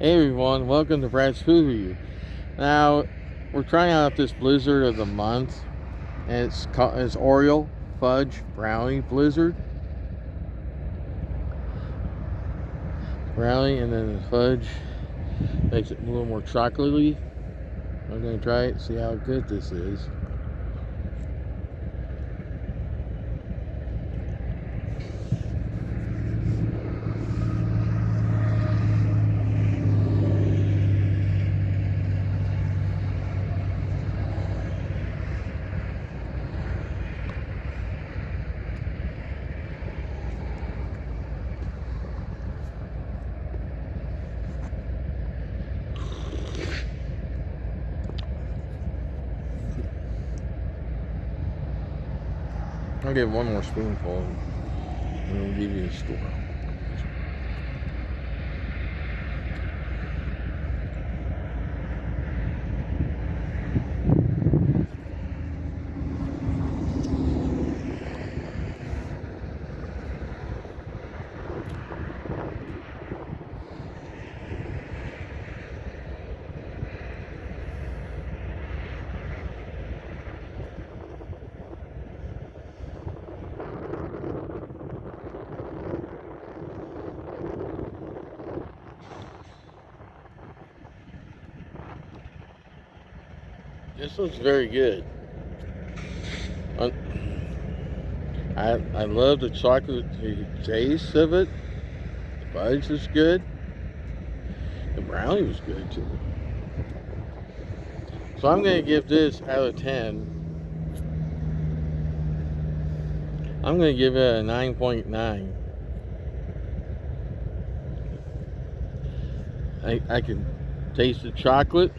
Hey everyone, welcome to Brad's Food Review. Now, we're trying out this Blizzard of the month, and it's Oreo, Fudge, Brownie Blizzard. Brownie and then the Fudge makes it a little more chocolatey. I'm going to try it, see how good this is. I'll give one more spoonful and we'll give you a score. This looks very good. I love the chocolate taste of it. The fudge was good. The brownie was good too. So I'm going to give this out of 10. I'm going to give it a 9.9. I can taste the chocolate.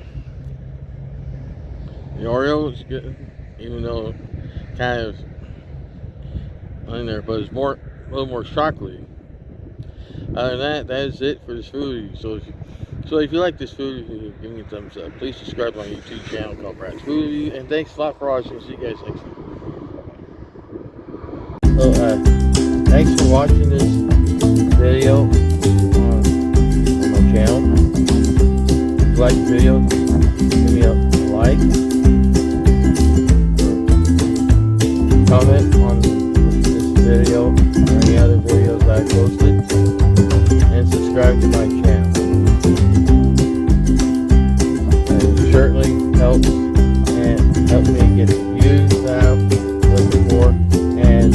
The Oreo is good, even though kind of in there, but it's a little more chocolatey. Other than that, that is it for this food review. So if you like this food review, give me a thumbs up. Please subscribe to my YouTube channel called Brad's Food Review, and thanks a lot for watching. See you guys next time. So, thanks for watching this video on my channel. If you like the video, give me a like, comment on this video or any other videos that I posted, and subscribe to my channel. It certainly helps me get the views that I'm looking for, and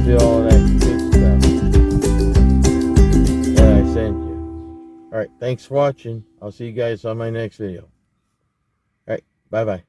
do all that good stuff that I send you. Alright, thanks for watching. I'll see you guys on my next video. Alright, bye bye.